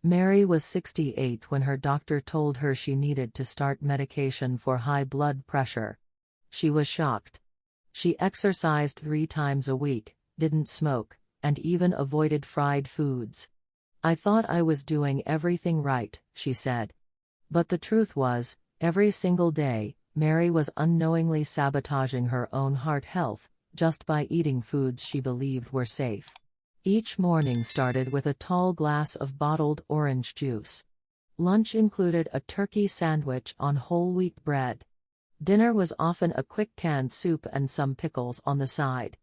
Mary was 68 when her doctor told her she needed to start medication for high blood pressure. She was shocked. She exercised 3 times a week, didn't smoke, and even avoided fried foods. "I thought I was doing everything right," she said. But the truth was, every single day, Mary was unknowingly sabotaging her own heart health, just by eating foods she believed were safe. Each morning started with a tall glass of bottled orange juice. Lunch included a turkey sandwich on whole wheat bread. Dinner was often a quick canned soup and some pickles on the side.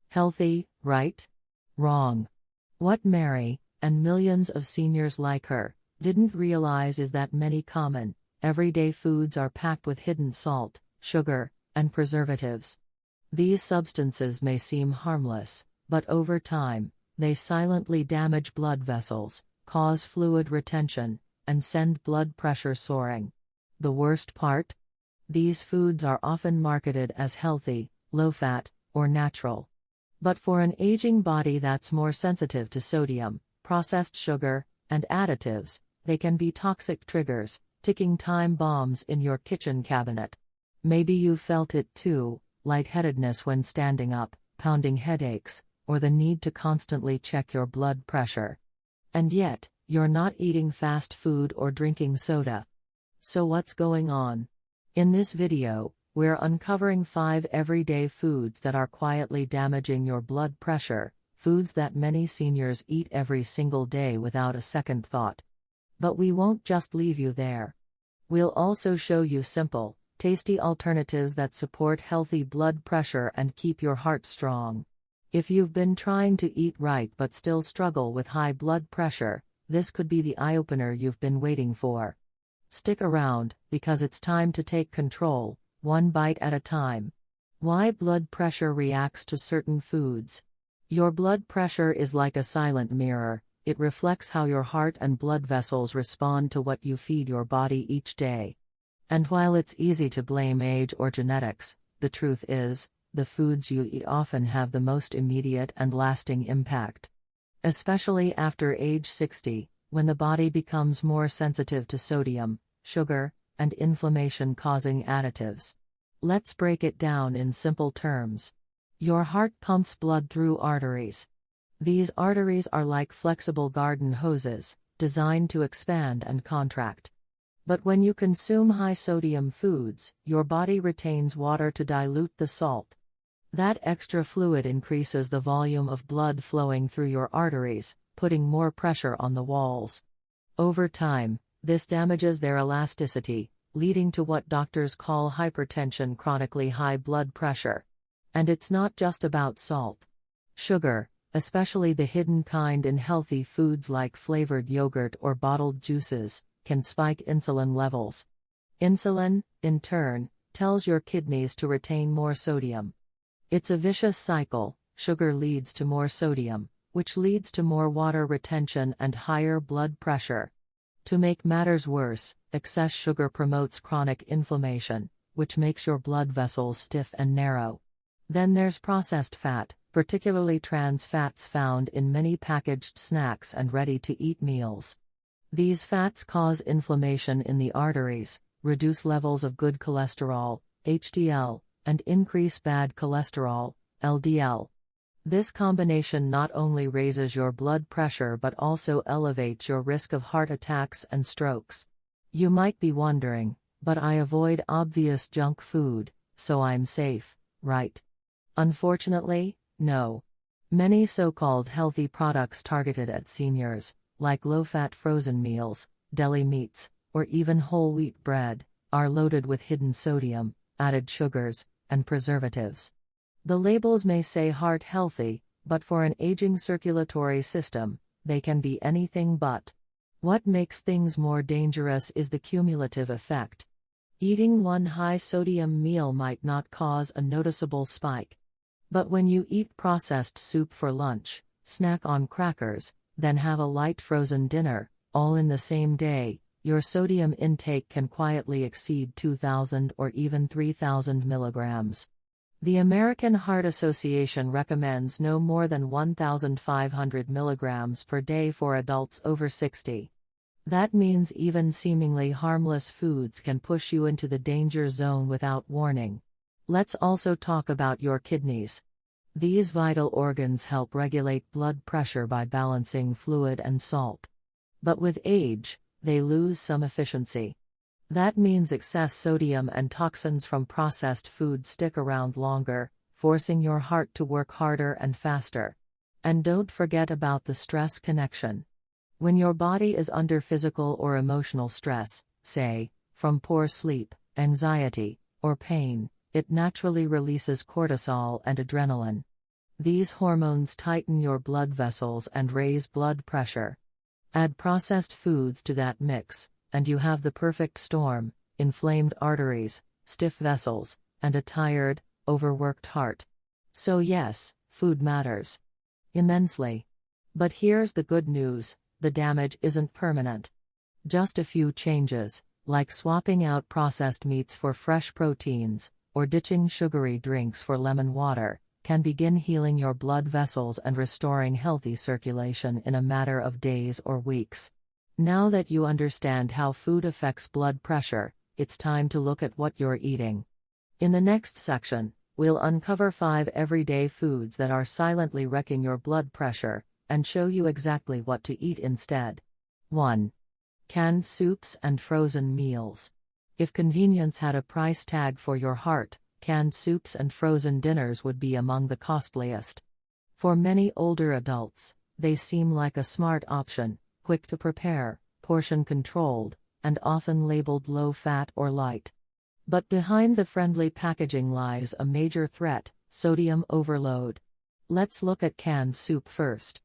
Healthy, right? Wrong. What Mary, and millions of seniors like her, didn't realize is that many common, everyday foods are packed with hidden salt, sugar, and preservatives. These substances may seem harmless, but over time, they silently damage blood vessels, cause fluid retention, and send blood pressure soaring. The worst part? These foods are often marketed as healthy, low-fat, or natural. But for an aging body that's more sensitive to sodium, processed sugar, and additives, they can be toxic triggers, ticking time bombs in your kitchen cabinet. Maybe you've felt it too, lightheadedness when standing up, pounding headaches, or the need to constantly check your blood pressure. And yet, you're not eating fast food or drinking soda. So what's going on? In this video, we're uncovering 5 everyday foods that are quietly damaging your blood pressure, foods that many seniors eat every single day without a second thought. But we won't just leave you there. We'll also show you simple, tasty alternatives that support healthy blood pressure and keep your heart strong. If you've been trying to eat right but still struggle with high blood pressure, this could be the eye-opener you've been waiting for. Stick around, because it's time to take control, one bite at a time. Why blood pressure reacts to certain foods. Your blood pressure is like a silent mirror. It reflects how your heart and blood vessels respond to what you feed your body each day. And while it's easy to blame age or genetics, the truth is, the foods you eat often have the most immediate and lasting impact. Especially after age 60, when the body becomes more sensitive to sodium, sugar, and inflammation-causing additives. Let's break it down in simple terms. Your heart pumps blood through arteries. These arteries are like flexible garden hoses, designed to expand and contract. But when you consume high-sodium foods, your body retains water to dilute the salt. That extra fluid increases the volume of blood flowing through your arteries, putting more pressure on the walls. Over time, this damages their elasticity, leading to what doctors call hypertension, chronically high blood pressure. And it's not just about salt. Sugar, especially the hidden kind in healthy foods like flavored yogurt or bottled juices, can spike insulin levels. Insulin, in turn, tells your kidneys to retain more sodium. It's a vicious cycle. Sugar leads to more sodium, which leads to more water retention and higher blood pressure. To make matters worse, excess sugar promotes chronic inflammation, which makes your blood vessels stiff and narrow. Then there's processed fat, particularly trans fats found in many packaged snacks and ready-to-eat meals. These fats cause inflammation in the arteries, reduce levels of good cholesterol, HDL, and increase bad cholesterol, LDL. This combination not only raises your blood pressure but also elevates your risk of heart attacks and strokes. You might be wondering, but I avoid obvious junk food, so I'm safe, right? Unfortunately, no. Many so-called healthy products targeted at seniors, like low-fat frozen meals, deli meats, or even whole wheat bread, are loaded with hidden sodium, added sugars, and preservatives. The labels may say heart healthy, but for an aging circulatory system, they can be anything but. What makes things more dangerous is the cumulative effect. Eating one high-sodium meal might not cause a noticeable spike. But when you eat processed soup for lunch, snack on crackers, then have a light frozen dinner, all in the same day, your sodium intake can quietly exceed 2,000 or even 3,000 milligrams. The American Heart Association recommends no more than 1,500 milligrams per day for adults over 60. That means even seemingly harmless foods can push you into the danger zone without warning. Let's also talk about your kidneys. These vital organs help regulate blood pressure by balancing fluid and salt. But with age, they lose some efficiency. That means excess sodium and toxins from processed food stick around longer, forcing your heart to work harder and faster. And don't forget about the stress connection. When your body is under physical or emotional stress, say, from poor sleep, anxiety, or pain, it naturally releases cortisol and adrenaline. These hormones tighten your blood vessels and raise blood pressure. Add processed foods to that mix, and you have the perfect storm: inflamed arteries, stiff vessels, and a tired, overworked heart. So yes, food matters immensely. But here's the good news: the damage isn't permanent. Just a few changes, like swapping out processed meats for fresh proteins, or ditching sugary drinks for lemon water, can begin healing your blood vessels and restoring healthy circulation in a matter of days or weeks. Now that you understand how food affects blood pressure, it's time to look at what you're eating. In the next section, we'll uncover 5 everyday foods that are silently wrecking your blood pressure, and show you exactly what to eat instead. 1. Canned soups and frozen meals. If convenience had a price tag for your heart, canned soups and frozen dinners would be among the costliest. For many older adults, they seem like a smart option: quick to prepare, portion-controlled, and often labeled low-fat or light. But behind the friendly packaging lies a major threat: sodium overload. Let's look at canned soup first.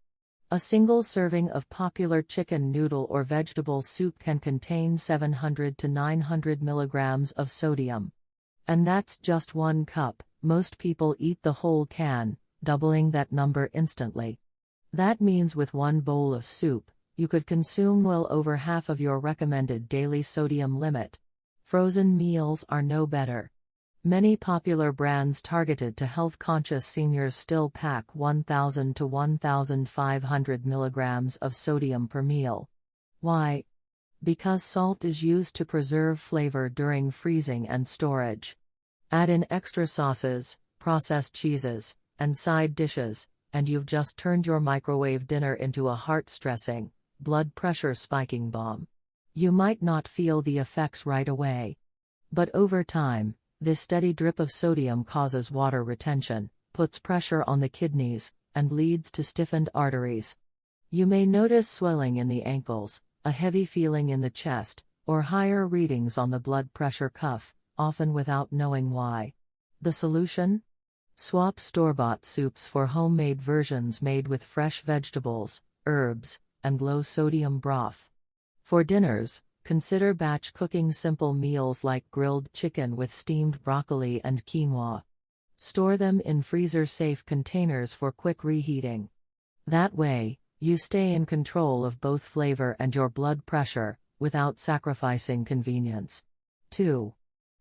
A single serving of popular chicken noodle or vegetable soup can contain 700 to 900 milligrams of sodium. And that's just 1 cup. Most people eat the whole can, doubling that number instantly. That means with 1 bowl of soup, you could consume well over half of your recommended daily sodium limit. Frozen meals are no better. Many popular brands targeted to health-conscious seniors still pack 1,000 to 1,500 milligrams of sodium per meal. Why? Because salt is used to preserve flavor during freezing and storage. Add in extra sauces, processed cheeses, and side dishes, and you've just turned your microwave dinner into a heart-stressing, blood pressure-spiking bomb. You might not feel the effects right away. But over time, this steady drip of sodium causes water retention, puts pressure on the kidneys, and leads to stiffened arteries. You may notice swelling in the ankles, a heavy feeling in the chest, or higher readings on the blood pressure cuff, often without knowing why. The solution? Swap store-bought soups for homemade versions made with fresh vegetables, herbs, and low-sodium broth. For dinners, consider batch cooking simple meals like grilled chicken with steamed broccoli and quinoa. Store them in freezer-safe containers for quick reheating. That way, you stay in control of both flavor and your blood pressure, without sacrificing convenience. 2.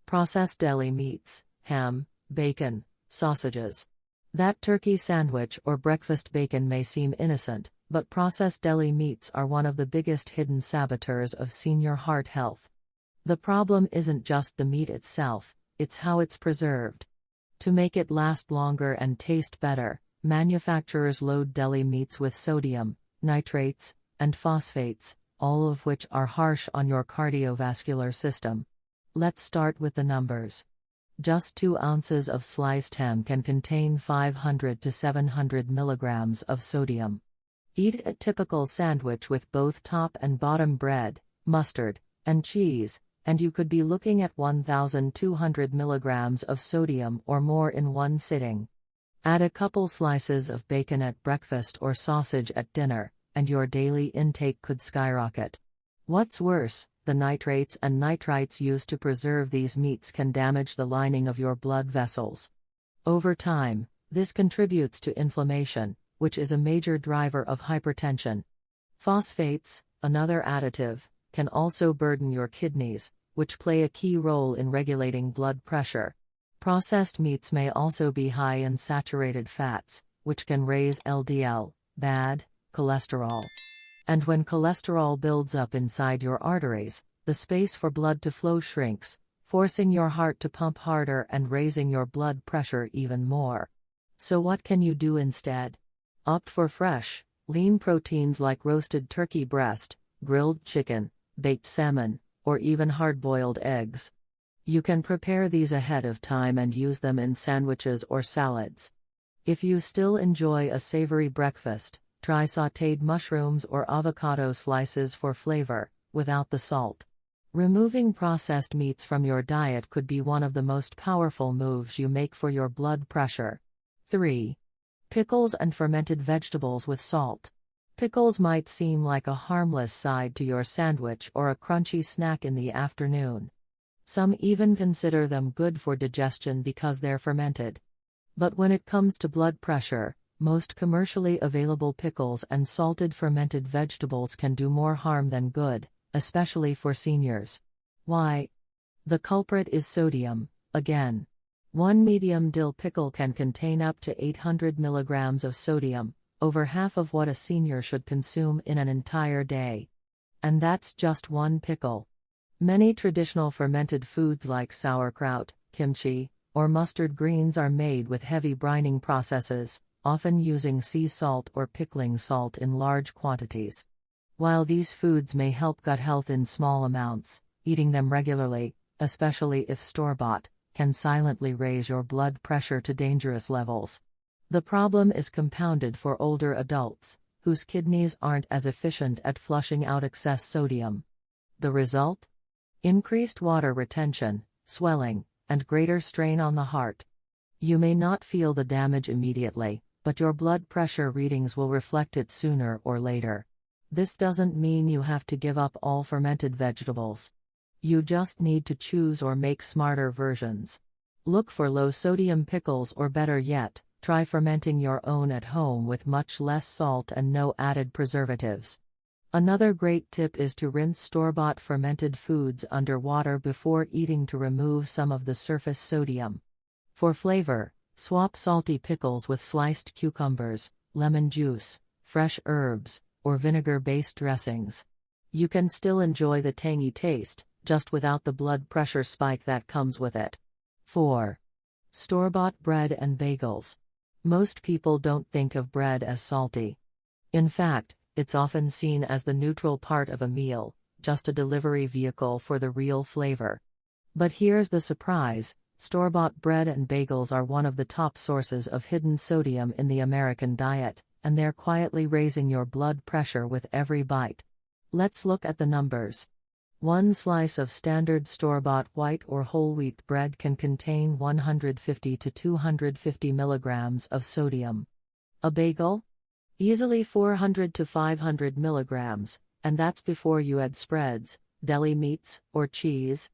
Processed deli meats, ham, bacon, sausages. That turkey sandwich or breakfast bacon may seem innocent, but processed deli meats are one of the biggest hidden saboteurs of senior heart health. The problem isn't just the meat itself, it's how it's preserved. To make it last longer and taste better, manufacturers load deli meats with sodium, nitrates, and phosphates, all of which are harsh on your cardiovascular system. Let's start with the numbers. Just 2 ounces of sliced ham can contain 500 to 700 milligrams of sodium. Eat a typical sandwich with both top and bottom bread, mustard, and cheese, and you could be looking at 1,200 milligrams of sodium or more in one sitting. Add a couple slices of bacon at breakfast or sausage at dinner, and your daily intake could skyrocket. What's worse, the nitrates and nitrites used to preserve these meats can damage the lining of your blood vessels. Over time, this contributes to inflammation, which is a major driver of hypertension. Phosphates, another additive, can also burden your kidneys, which play a key role in regulating blood pressure. Processed meats may also be high in saturated fats, which can raise LDL, bad cholesterol. And when cholesterol builds up inside your arteries, the space for blood to flow shrinks, forcing your heart to pump harder and raising your blood pressure even more. So what can you do instead? Opt for fresh, lean proteins like roasted turkey breast, grilled chicken, baked salmon, or even hard-boiled eggs. You can prepare these ahead of time and use them in sandwiches or salads. If you still enjoy a savory breakfast, try sautéed mushrooms or avocado slices for flavor, without the salt. Removing processed meats from your diet could be one of the most powerful moves you make for your blood pressure. 3. Pickles and fermented vegetables with salt. Pickles might seem like a harmless side to your sandwich or a crunchy snack in the afternoon. Some even consider them good for digestion because they're fermented. But when it comes to blood pressure, most commercially available pickles and salted fermented vegetables can do more harm than good, especially for seniors. Why? The culprit is sodium, again. One medium dill pickle can contain up to 800 milligrams of sodium, over half of what a senior should consume in an entire day. And that's just one pickle. Many traditional fermented foods like sauerkraut, kimchi, or mustard greens are made with heavy brining processes, often using sea salt or pickling salt in large quantities. While these foods may help gut health in small amounts, eating them regularly, especially if store-bought, can silently raise your blood pressure to dangerous levels. The problem is compounded for older adults, whose kidneys aren't as efficient at flushing out excess sodium. The result? Increased water retention, swelling, and greater strain on the heart. You may not feel the damage immediately, but your blood pressure readings will reflect it sooner or later. This doesn't mean you have to give up all fermented vegetables. You just need to choose or make smarter versions. Look for low-sodium pickles, or better yet, try fermenting your own at home with much less salt and no added preservatives. Another great tip is to rinse store-bought fermented foods under water before eating to remove some of the surface sodium. For flavor, swap salty pickles with sliced cucumbers, lemon juice, fresh herbs, or vinegar-based dressings. You can still enjoy the tangy taste, just without the blood pressure spike that comes with it. 4. Store-bought bread and bagels. Most people don't think of bread as salty. In fact, it's often seen as the neutral part of a meal, just a delivery vehicle for the real flavor. But here's the surprise: store-bought bread and bagels are one of the top sources of hidden sodium in the American diet, and they're quietly raising your blood pressure with every bite. Let's look at the numbers. One slice of standard store-bought white or whole wheat bread can contain 150 to 250 milligrams of sodium. A bagel? Easily 400 to 500 milligrams, and that's before you add spreads, deli meats, or cheese.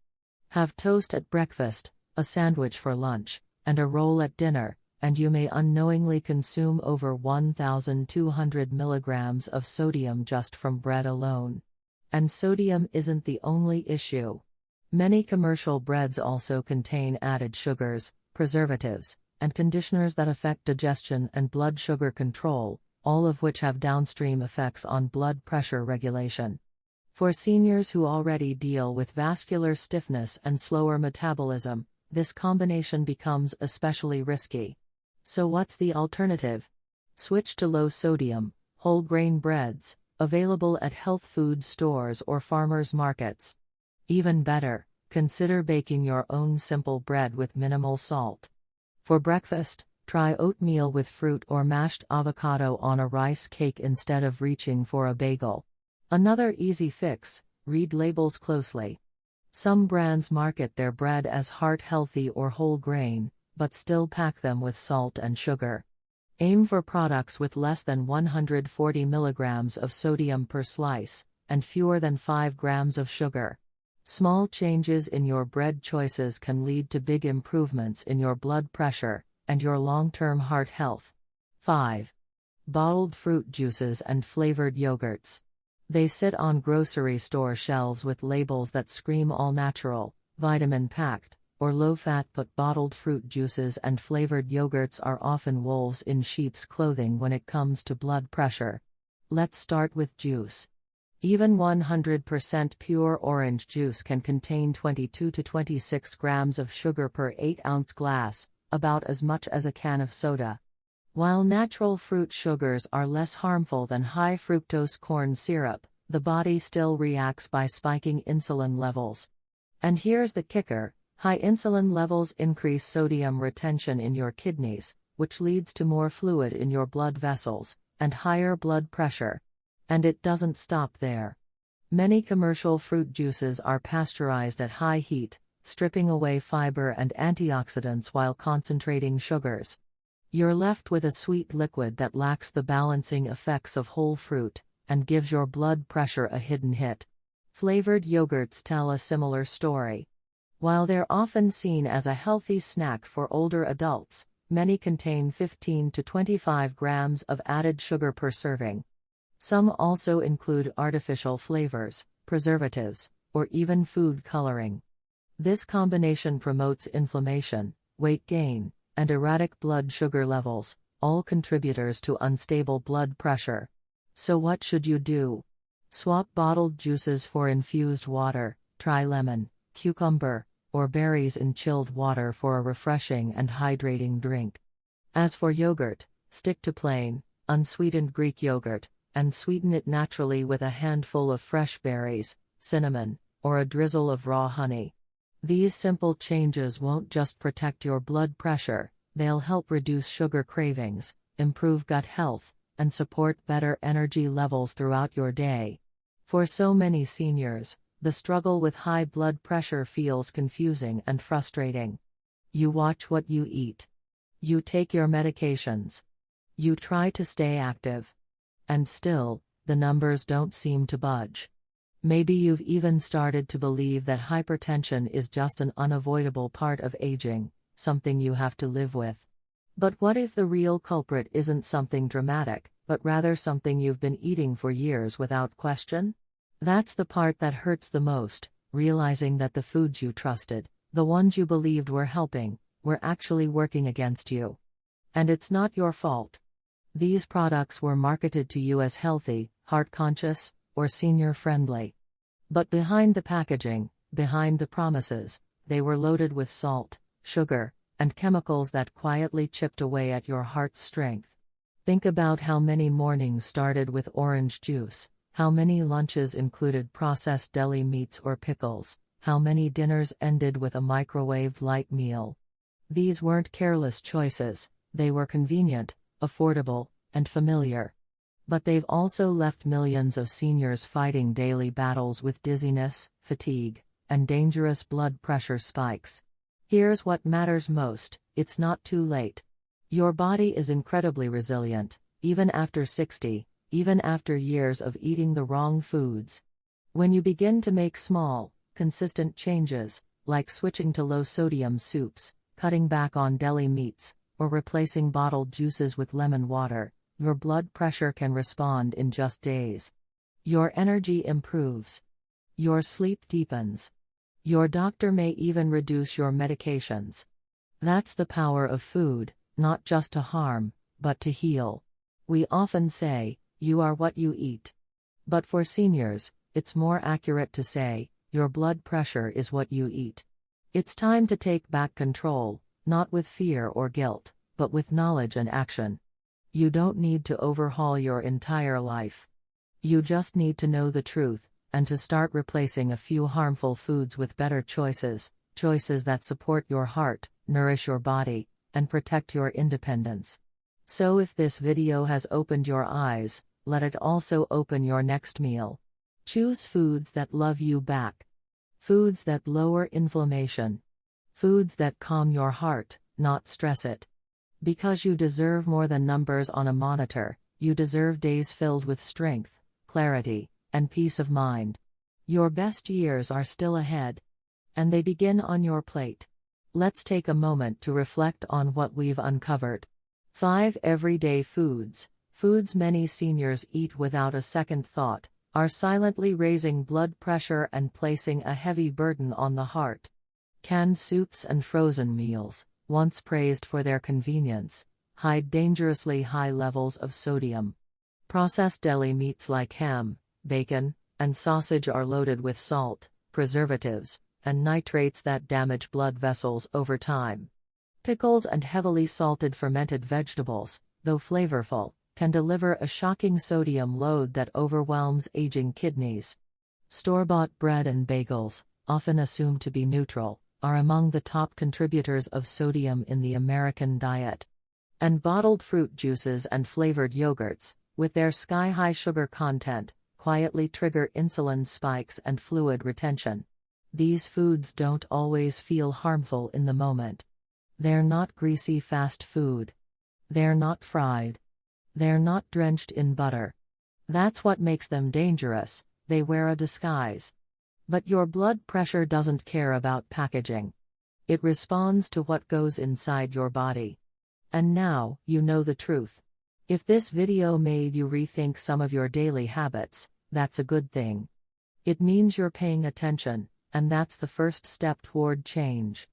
Have toast at breakfast, a sandwich for lunch, and a roll at dinner, and you may unknowingly consume over 1,200 milligrams of sodium just from bread alone. And sodium isn't the only issue. Many commercial breads also contain added sugars, preservatives, and conditioners that affect digestion and blood sugar control, all of which have downstream effects on blood pressure regulation. For seniors who already deal with vascular stiffness and slower metabolism, this combination becomes especially risky. So what's the alternative? Switch to low-sodium, whole-grain breads, available at health food stores or farmers markets. Even better, consider baking your own simple bread with minimal salt. For breakfast, try oatmeal with fruit or mashed avocado on a rice cake instead of reaching for a bagel. Another easy fix: read labels closely. Some brands market their bread as heart-healthy or whole grain, but still pack them with salt and sugar. Aim for products with less than 140 milligrams of sodium per slice, and fewer than 5 grams of sugar. Small changes in your bread choices can lead to big improvements in your blood pressure and your long-term heart health. 5. Bottled fruit juices and flavored yogurts. They sit on grocery store shelves with labels that scream all-natural, vitamin-packed, or low-fat, but bottled fruit juices and flavored yogurts are often wolves in sheep's clothing when it comes to blood pressure. Let's start with juice. Even 100% pure orange juice can contain 22 to 26 grams of sugar per 8-ounce glass, about as much as a can of soda. While natural fruit sugars are less harmful than high fructose corn syrup, the body still reacts by spiking insulin levels. And here's the kicker: high insulin levels increase sodium retention in your kidneys, which leads to more fluid in your blood vessels, and higher blood pressure. And it doesn't stop there. Many commercial fruit juices are pasteurized at high heat, stripping away fiber and antioxidants while concentrating sugars. You're left with a sweet liquid that lacks the balancing effects of whole fruit, and gives your blood pressure a hidden hit. Flavored yogurts tell a similar story. While they're often seen as a healthy snack for older adults, many contain 15 to 25 grams of added sugar per serving. Some also include artificial flavors, preservatives, or even food coloring. This combination promotes inflammation, weight gain, and erratic blood sugar levels, all contributors to unstable blood pressure. So what should you do? Swap bottled juices for infused water, try lemon, cucumber, or berries in chilled water for a refreshing and hydrating drink. As for yogurt, stick to plain, unsweetened Greek yogurt, and sweeten it naturally with a handful of fresh berries, cinnamon, or a drizzle of raw honey. These simple changes won't just protect your blood pressure, they'll help reduce sugar cravings, improve gut health, and support better energy levels throughout your day. For so many seniors, the struggle with high blood pressure feels confusing and frustrating. You watch what you eat. You take your medications. You try to stay active. And still, the numbers don't seem to budge. Maybe you've even started to believe that hypertension is just an unavoidable part of aging, something you have to live with. But what if the real culprit isn't something dramatic, but rather something you've been eating for years without question? That's the part that hurts the most, realizing that the foods you trusted, the ones you believed were helping, were actually working against you. And it's not your fault. These products were marketed to you as healthy, heart-conscious, or senior-friendly. But behind the packaging, behind the promises, they were loaded with salt, sugar, and chemicals that quietly chipped away at your heart's strength. Think about how many mornings started with orange juice, how many lunches included processed deli meats or pickles, how many dinners ended with a microwaved light meal. These weren't careless choices, they were convenient, affordable, and familiar. But they've also left millions of seniors fighting daily battles with dizziness, fatigue, and dangerous blood pressure spikes. Here's what matters most: it's not too late. Your body is incredibly resilient, even after 60, even after years of eating the wrong foods. When you begin to make small, consistent changes, like switching to low-sodium soups, cutting back on deli meats, or replacing bottled juices with lemon water, your blood pressure can respond in just days. Your energy improves. Your sleep deepens. Your doctor may even reduce your medications. That's the power of food, not just to harm, but to heal. We often say, you are what you eat. But for seniors, it's more accurate to say, your blood pressure is what you eat. It's time to take back control, not with fear or guilt, but with knowledge and action. You don't need to overhaul your entire life. You just need to know the truth, and to start replacing a few harmful foods with better choices, choices that support your heart, nourish your body, and protect your independence. So if this video has opened your eyes, let it also open your next meal. Choose foods that love you back. Foods that lower inflammation. Foods that calm your heart, not stress it. Because you deserve more than numbers on a monitor, you deserve days filled with strength, clarity, and peace of mind. Your best years are still ahead. And they begin on your plate. Let's take a moment to reflect on what we've uncovered. 5 everyday foods, foods many seniors eat without a second thought, are silently raising blood pressure and placing a heavy burden on the heart. Canned soups and frozen meals, once praised for their convenience, hide dangerously high levels of sodium. Processed deli meats like ham, bacon, and sausage are loaded with salt, preservatives, and nitrates that damage blood vessels over time. Pickles and heavily salted fermented vegetables, though flavorful, can deliver a shocking sodium load that overwhelms aging kidneys. Store-bought bread and bagels, often assumed to be neutral, are among the top contributors of sodium in the American diet. And bottled fruit juices and flavored yogurts, with their sky-high sugar content, quietly trigger insulin spikes and fluid retention. These foods don't always feel harmful in the moment. They're not greasy fast food. They're not fried. They're not drenched in butter. That's what makes them dangerous. They wear a disguise. But your blood pressure doesn't care about packaging. It responds to what goes inside your body. And now, you know the truth. If this video made you rethink some of your daily habits, that's a good thing. It means you're paying attention, and that's the first step toward change.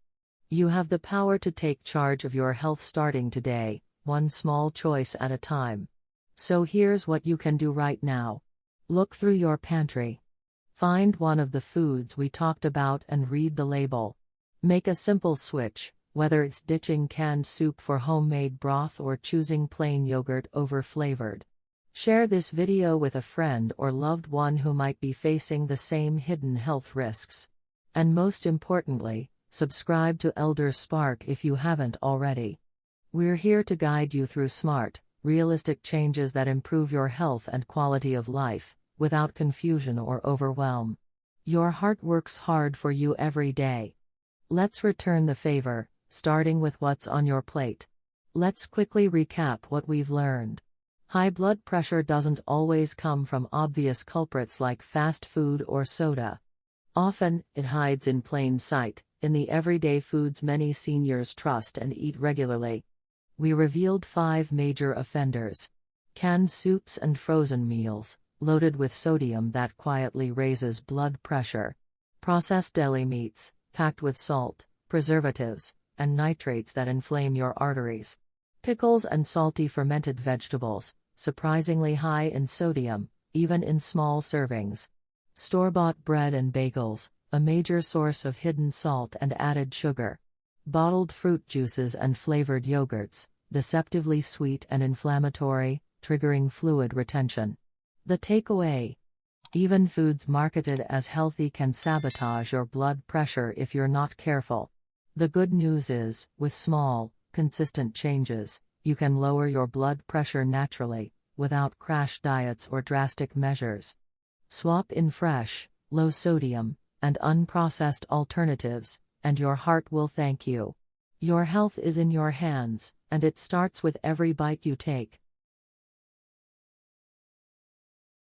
You have the power to take charge of your health starting today, one small choice at a time. So here's what you can do right now. Look through your pantry. Find one of the foods we talked about and read the label. Make a simple switch, whether it's ditching canned soup for homemade broth or choosing plain yogurt over flavored. Share this video with a friend or loved one who might be facing the same hidden health risks. And most importantly, subscribe to ElderSpark if you haven't already. We're here to guide you through smart, realistic changes that improve your health and quality of life, without confusion or overwhelm. Your heart works hard for you every day. Let's return the favor, starting with what's on your plate. Let's quickly recap what we've learned. High blood pressure doesn't always come from obvious culprits like fast food or soda. Often, it hides in plain sight, in the everyday foods many seniors trust and eat regularly. We revealed 5 major offenders. Canned soups and frozen meals, loaded with sodium that quietly raises blood pressure. Processed deli meats, packed with salt, preservatives, and nitrates that inflame your arteries. Pickles and salty fermented vegetables, surprisingly high in sodium, even in small servings. Store-bought bread and bagels, a major source of hidden salt and added sugar. Bottled fruit juices and flavored yogurts, deceptively sweet and inflammatory, triggering fluid retention. The takeaway: even foods marketed as healthy can sabotage your blood pressure if you're not careful. The good news is, with small, consistent changes, you can lower your blood pressure naturally, without crash diets or drastic measures. Swap in fresh, low-sodium, and unprocessed alternatives, and your heart will thank you. Your health is in your hands, and it starts with every bite you take.